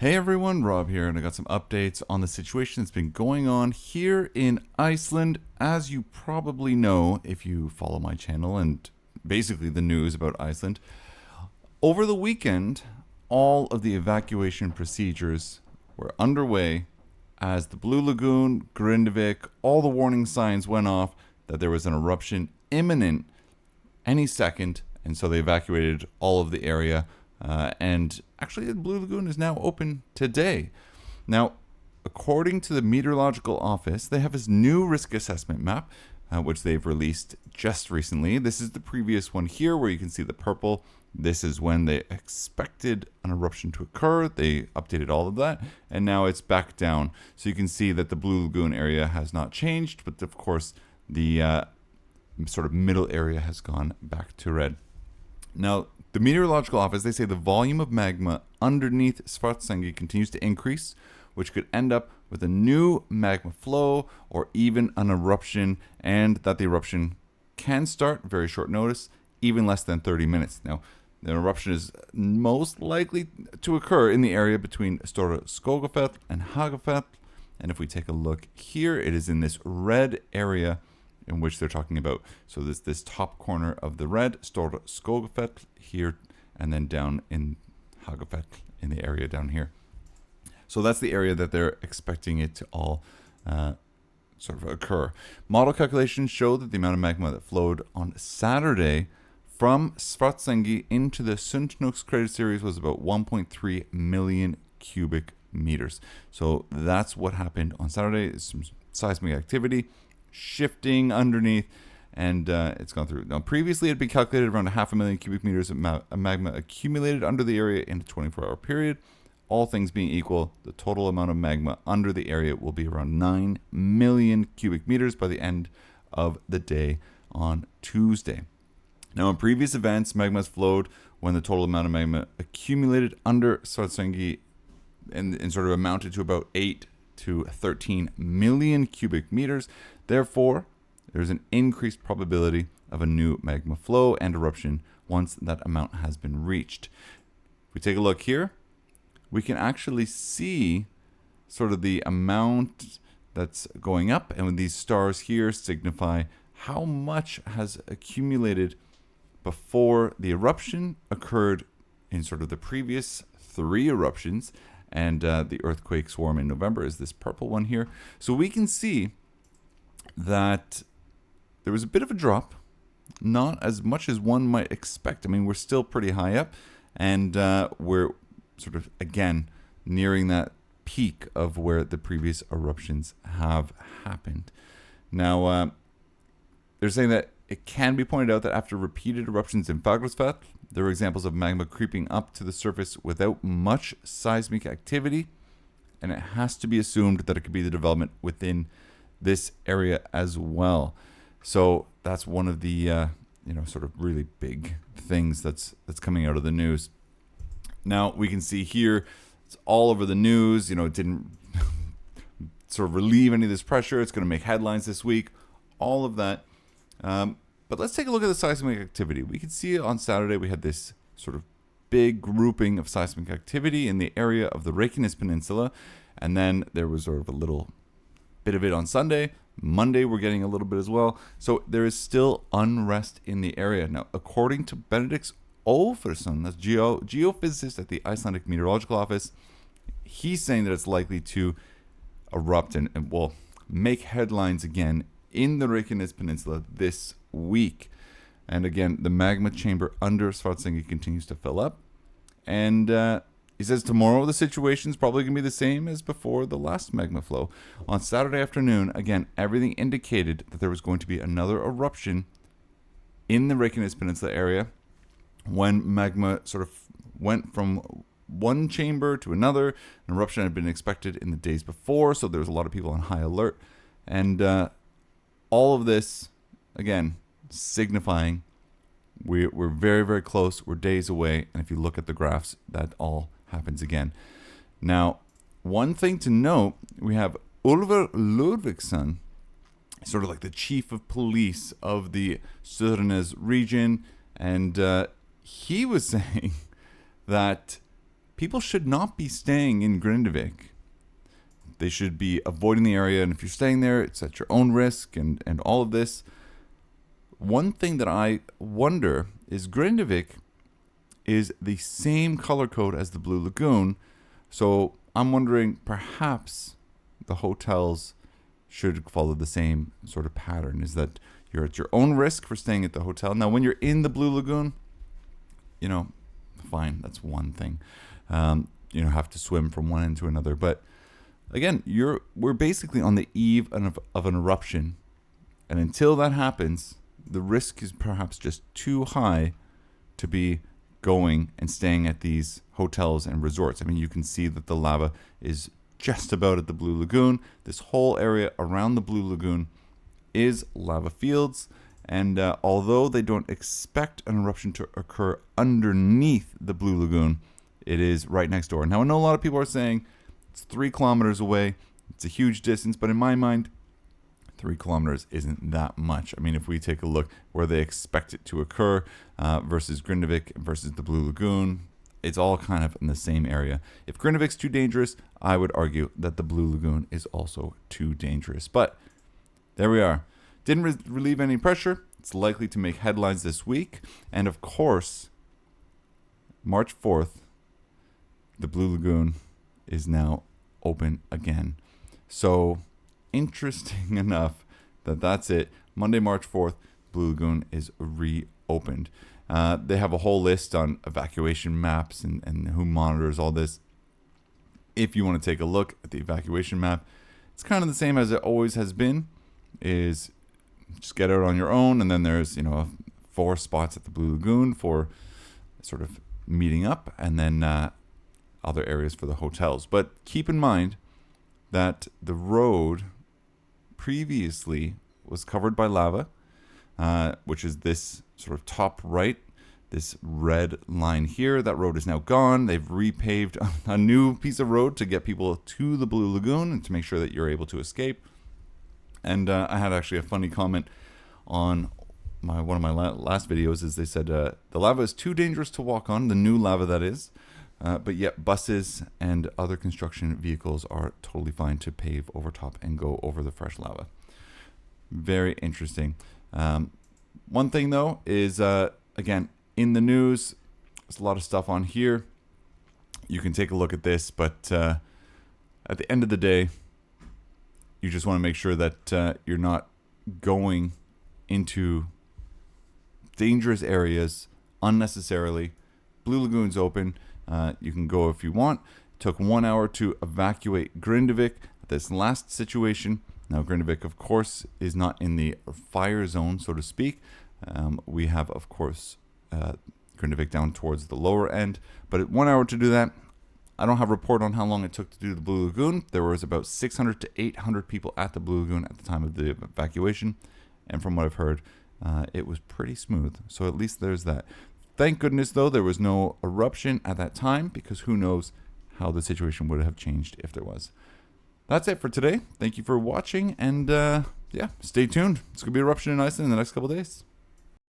Hey everyone, Rob here, and I got some updates on the situation that's been going on here in Iceland. As you probably know, if you follow my channel and basically the news about Iceland, over the weekend, all of the evacuation procedures were underway as the Blue Lagoon, Grindavik, all the warning signs went off that there was an eruption imminent any second, and so they evacuated all of the area. And actually, the Blue Lagoon is now open today. Now, according to the Meteorological Office, they have this new risk assessment map, which they've released just recently. This is the previous one here where you can see the purple. This is when they expected an eruption to occur. They updated all of that, and now it's back down. So you can see that the Blue Lagoon area has not changed, but of course, the sort of middle area has gone back to red. Now, the Meteorological Office, they say the volume of magma underneath Svartsengi continues to increase, which could end up with a new magma flow or even an eruption, and that the eruption can start very short notice, even less than 30 minutes. Now, the eruption is most likely to occur in the area between Stora Skogafell and Hagafell, and if we take a look here, it is in this red area in which they're talking about. So this top corner of the red, Stora Skogafell here, and then down in Hagafell in the area down here. So that's the area that they're expecting it to all sort of occur. Model calculations show that the amount of magma that flowed on Saturday from Svartsengi into the Sundhnúks crater series was about 1.3 million cubic meters. So that's what happened on Saturday. Some seismic activity shifting underneath, and it's gone through. Now, previously it had been calculated around 500,000 cubic meters of magma accumulated under the area in a 24-hour period. All things being equal, the total amount of magma under the area will be around 9 million cubic meters by the end of the day on Tuesday. Now, in previous events, magma has flowed when the total amount of magma accumulated under Svartsengi and sort of amounted to about 8 to 13 million cubic meters. Therefore, there's an increased probability of a new magma flow and eruption once that amount has been reached. If we take a look here, we can actually see sort of the amount that's going up, and these stars here signify how much has accumulated before the eruption occurred in sort of the previous 3 eruptions, and the earthquake swarm in November is this purple one here. So we can see that there was a bit of a drop, not as much as one might expect. I mean, we're still pretty high up, and we're sort of, again, nearing that peak of where the previous eruptions have happened. Now, they're saying that it can be pointed out that after repeated eruptions in Fagrasfell, there were examples of magma creeping up to the surface without much seismic activity, and it has to be assumed that it could be the development within this area as well. So that's one of the sort of really big things that's coming out of the news. Now we can see here it's all over the news. It didn't sort of relieve any of this pressure. It's going to make headlines this week. All of that. But let's take a look at the seismic activity. We can see on Saturday we had this sort of big grouping of seismic activity in the area of the Reykjanes Peninsula, and then there was sort of a little bit of it on Sunday. Monday we're getting a little bit as well. So there is still unrest in the area. Now, according to Benedict Olfersson, that's geophysicist at the Icelandic Meteorological Office, he's saying that it's likely to erupt and make headlines again in the Reykjanes Peninsula this week. And again, the magma chamber under Svartsengi continues to fill up. And he says tomorrow the situation is probably going to be the same as before the last magma flow. On Saturday afternoon, again, everything indicated that there was going to be another eruption in the Reykjanes Peninsula area when magma sort of went from one chamber to another. An eruption had been expected in the days before, so there was a lot of people on high alert. And all of this, again, signifying we're very, very close. We're days away. And if you look at the graphs, that all happens again. Now, one thing to note, we have Ulfur Ludvigsson, sort of like the chief of police of the Suðurnes region. And he was saying that people should not be staying in Grindavik. They should be avoiding the area, and if you're staying there, it's at your own risk and all of this. One thing that I wonder is Grindavik is the same color code as the Blue Lagoon, so I'm wondering perhaps the hotels should follow the same sort of pattern, is that you're at your own risk for staying at the hotel. Now, when you're in the Blue Lagoon, you know, fine, that's one thing. You know, have to swim from one end to another. But again, we're basically on the eve of an eruption. And until that happens, the risk is perhaps just too high to be going and staying at these hotels and resorts. I mean, you can see that the lava is just about at the Blue Lagoon. This whole area around the Blue Lagoon is lava fields. And although they don't expect an eruption to occur underneath the Blue Lagoon, it is right next door. Now, I know a lot of people are saying it's 3 kilometers away. It's a huge distance, but in my mind, 3 kilometers isn't that much. I mean, if we take a look where they expect it to occur versus Grindavik versus the Blue Lagoon, it's all kind of in the same area. If Grindavik's too dangerous, I would argue that the Blue Lagoon is also too dangerous. But there we are. Didn't relieve any pressure. It's likely to make headlines this week. And of course, March 4th, the Blue Lagoon is now open again. So interesting enough that's it. Monday, March 4th, Blue Lagoon is reopened. They have a whole list on evacuation maps and who monitors all this. If you want to take a look at the evacuation map, it's kind of the same as it always has been, is just get out on your own, and then there's, 4 spots at the Blue Lagoon for sort of meeting up, and then other areas for the hotels. But keep in mind that the road previously was covered by lava, which is this sort of top right, this red line here. That road is now gone. They've repaved a new piece of road to get people to the Blue Lagoon and to make sure that you're able to escape. And I had actually a funny comment on one of my last videos, is they said the lava is too dangerous to walk on, the new lava that is, but yet buses and other construction vehicles are totally fine to pave over top and go over the fresh lava. Very interesting. One thing though is, again, in the news, there's a lot of stuff on here. You can take a look at this, but at the end of the day, you just want to make sure that you're not going into dangerous areas unnecessarily. Blue Lagoon's open. You can go if you want. It took 1 hour to evacuate Grindavik. This last situation. Now, Grindavik, of course, is not in the fire zone, so to speak. We have, of course, Grindavik down towards the lower end. But 1 hour to do that. I don't have a report on how long it took to do the Blue Lagoon. There was about 600 to 800 people at the Blue Lagoon at the time of the evacuation. And from what I've heard, it was pretty smooth. So at least there's that. Thank goodness, though, there was no eruption at that time, because who knows how the situation would have changed if there was. That's it for today. Thank you for watching. And yeah, stay tuned. It's going to be eruption in Iceland in the next couple days.